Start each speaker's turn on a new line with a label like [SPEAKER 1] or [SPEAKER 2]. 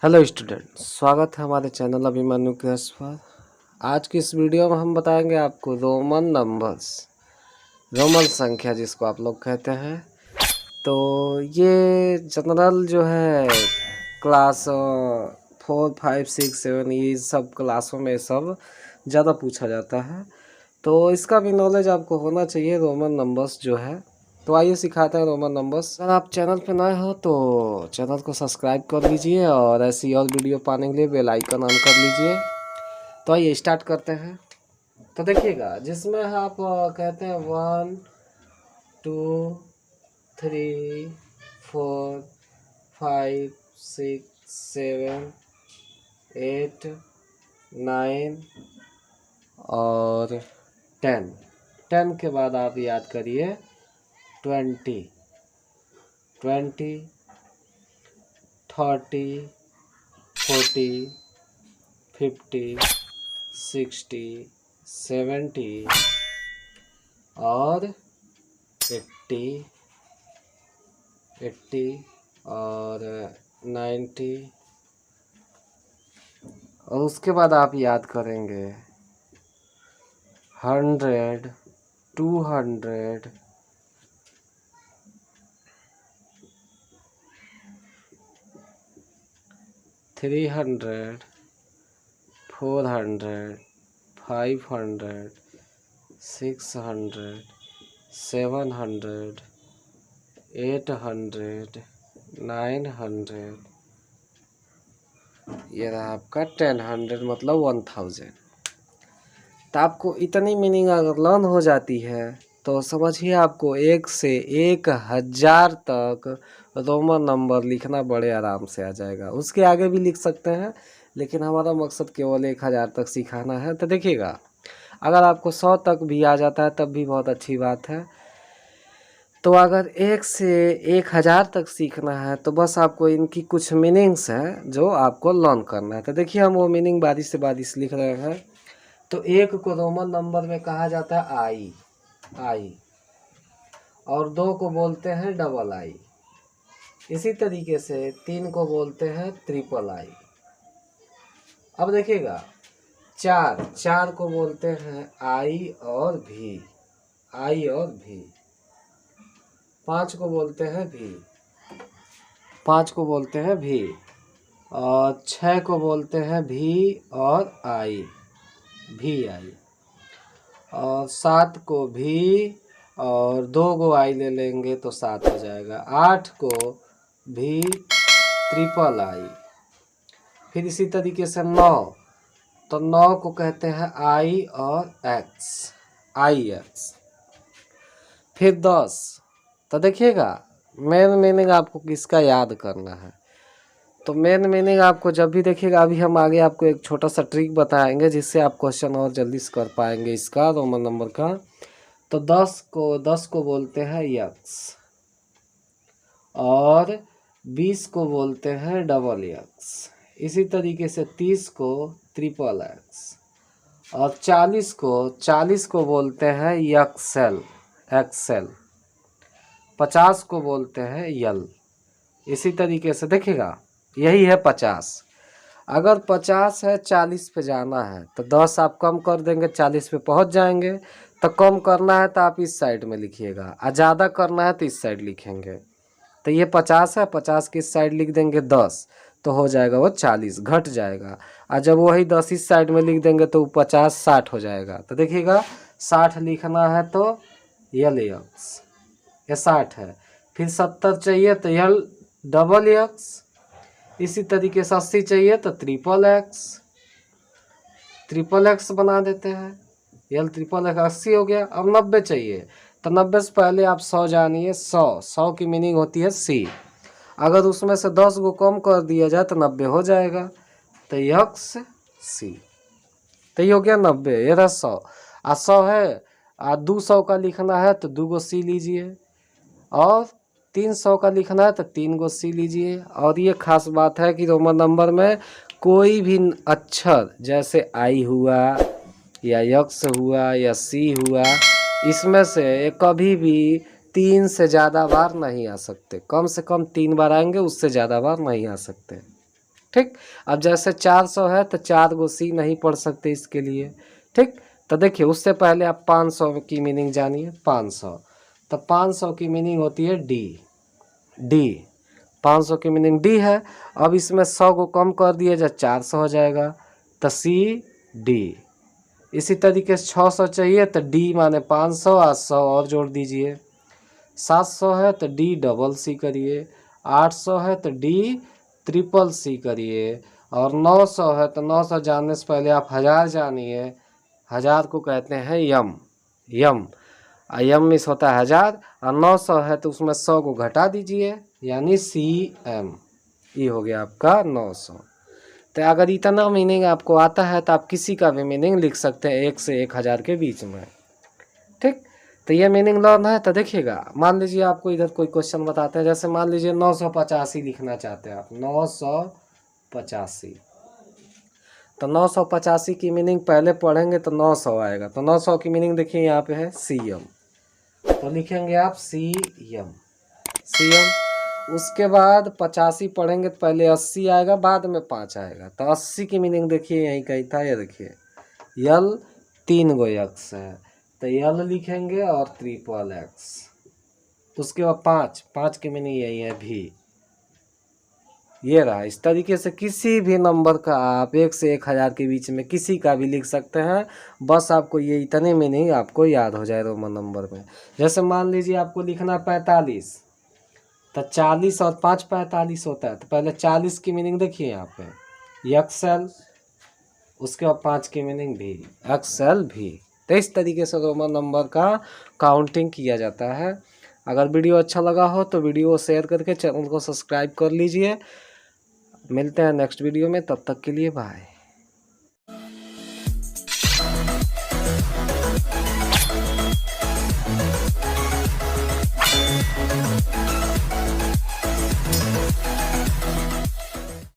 [SPEAKER 1] Hello student, स्वागत है हमारे चैनल अभिमन्यु क्लास पर। आज की इस वीडियो में हम बताएंगे आपको रोमन नंबर्स, रोमन संख्या जिसको आप लोग कहते हैं। तो ये जनरल जो है क्लास 4, 5, 6, 7 ये सब क्लासों में सब ज़्यादा पूछा जाता है। तो इसका भी नॉलेज आपको होना चाहिए रोमन नंबर्स जो है। तो आइए सिखाते हैं रोमन नंबर्स। अगर आप चैनल पर नए हो तो चैनल को सब्सक्राइब कर लीजिए और ऐसी और वीडियो पाने के लिए बेल आइकन ऑन कर लीजिए। तो आइए स्टार्ट करते हैं। तो देखिएगा, जिसमें आप कहते हैं 1, 2, 3, 4, 5, 6, 7, 8, 9 और 10 के बाद आप याद करिए 20, 30, 40, 50, 60, 70 और 80 और 90 और उसके बाद आप याद करेंगे 100, 200, 300, 400, 500, 600, 700, 800, 900, ये रहा आपका 1000 मतलब 1000। तो आपको इतनी मीनिंग अगर लर्न हो जाती है तो समझिए आपको 1 से 1000 तक रोमन नंबर लिखना बड़े आराम से आ जाएगा। उसके आगे भी लिख सकते हैं, लेकिन हमारा मकसद केवल 1000 तक सिखाना है। तो देखिएगा, अगर आपको 100 तक भी आ जाता है तब भी बहुत अच्छी बात है। तो अगर 1 से 1000 तक सीखना है तो बस आपको इनकी कुछ मीनिंग्स हैं जो आपको लर्न करना है। तो देखिए, हम वो मीनिंग बारिश से बारिश लिख रहे हैं। तो 1 को रोमन नंबर में कहा जाता है आई और 2 को बोलते हैं डबल आई। इसी तरीके से 3 को बोलते हैं ट्रिपल आई। अब देखिएगा, 4 को बोलते हैं आई और भी। 5 को बोलते हैं भी और 6 को बोलते हैं भी और आई और 7 को भी और 2 को आई ले लेंगे तो 7 हो जाएगा। 8 को भी ट्रिपल आई। फिर इसी तरीके से 9, तो 9 को कहते हैं आई और एक्स। फिर 10, तो देखिएगा मेन मीनिंग आपको किसका याद करना है। तो मेन मीनिंग आपको जब भी देखिएगा, अभी हम आगे आपको एक छोटा सा ट्रिक बताएंगे जिससे आप क्वेश्चन और जल्दी से कर पाएंगे इसका रोमन नंबर का। तो 10 को बोलते हैं यक्स और 20 को बोलते हैं डबल यक्स। इसी तरीके से 30 को ट्रिपल एक्स और 40 को बोलते हैं एक्सेल। 50 को बोलते हैं यल। इसी तरीके से देखिएगा, यही है 50। अगर 50 है 40 पे जाना है तो 10 आप कम कर देंगे, 40 पे पहुंच जाएंगे। तो कम करना है तो आप इस साइड में लिखिएगा और ज़्यादा करना है तो इस साइड लिखेंगे। तो ये 50 है, 50 की इस साइड लिख देंगे 10 तो हो जाएगा वो 40, घट जाएगा। और जब वही 10 इस साइड में लिख देंगे तो 50 60 हो जाएगा। तो देखिएगा 60 लिखना है तो यल यक्स, ये 60 है। फिर 70 चाहिए तो यल डबल एक्स। इसी तरीके से 80 चाहिए तो ट्रिपल एक्स बना देते हैं। यल ट्रिपल एक्स 80 हो गया। अब 90 चाहिए तो 90 से पहले आप 100 जानिए। 100 की मीनिंग होती है सी। अगर उसमें से 10 को कम कर दिया जाए तो 90 हो जाएगा। तो यक्स सी, तो ये हो गया 90। ये रहा 100 और 100 है और 200 का लिखना है तो 2 को सी लीजिए और 300 का लिखना है तो 3 को सी लीजिए। और ये खास बात है कि रोमन नंबर में कोई भी अक्षर जैसे आई हुआ या यक्स हुआ या सी हुआ, इसमें से कभी भी 3 से ज़्यादा बार नहीं आ सकते। कम से कम 3 बार आएंगे, उससे ज़्यादा बार नहीं आ सकते। ठीक। अब जैसे 400 है तो 4 गो सी नहीं पढ़ सकते इसके लिए, ठीक। तो देखिए उससे पहले आप 500 की मीनिंग जानिए। 500, तो 500 की मीनिंग होती है डी। डी 500 की मीनिंग डी है। अब इसमें 100 को कम कर दिए जब 400 हो जाएगा तो सी डी। इसी तरीके से 600 चाहिए तो डी माने 500 और 100 और जोड़ दीजिए। 700 है तो डी डबल सी करिए। 800 है तो डी ट्रिपल सी करिए। और 900 है तो 900 जानने से पहले आप 1000 जानिए। 1000 को कहते हैं यम। यम यम मिस होता है 1000 और 900 है तो उसमें 100 को घटा दीजिए यानी सी एम। ये हो गया आपका 900। तो अगर इतना मीनिंग आपको आता है तो आप किसी का भी मीनिंग लिख सकते हैं 1 से 1000 के बीच में, ठीक। तो ये मीनिंग लर्न है। तो देखिएगा मान लीजिए आपको इधर कोई क्वेश्चन बताते हैं, जैसे मान लीजिए 985 लिखना चाहते हैं आप, 985। तो 985 की मीनिंग पहले पढ़ेंगे तो 900 आएगा। तो 900 की मीनिंग देखिए यहाँ पे है सी एम, तो लिखेंगे आप सी एम। C M. उसके बाद 85 पढ़ेंगे तो पहले 80 आएगा बाद में 5 आएगा। तो 80 की मीनिंग देखिए यहीं कहीं था, ये देखिए यल 3 गो एक्स है तो यल लिखेंगे और ट्रिपल एक्स। उसके बाद 5 की मीनिंग यही है भी। ये रहा। इस तरीके से किसी भी नंबर का आप 1 से 1000 के बीच में किसी का भी लिख सकते हैं। बस आपको ये इतने मीनिंग आपको याद हो जाए रोमन नंबर में। जैसे मान लीजिए आपको लिखना 45 तो 40 और 5 45 होता है। तो पहले 40 की मीनिंग देखिए यहाँ पे एक्सएल, उसके बाद 5 की मीनिंग भी एक्सएल भी। तो इस तरीके से रोमन नंबर का काउंटिंग किया जाता है। अगर वीडियो अच्छा लगा हो तो वीडियो को शेयर करके चैनल को सब्सक्राइब कर लीजिए। मिलते हैं नेक्स्ट वीडियो में, तब तक के लिए बाय।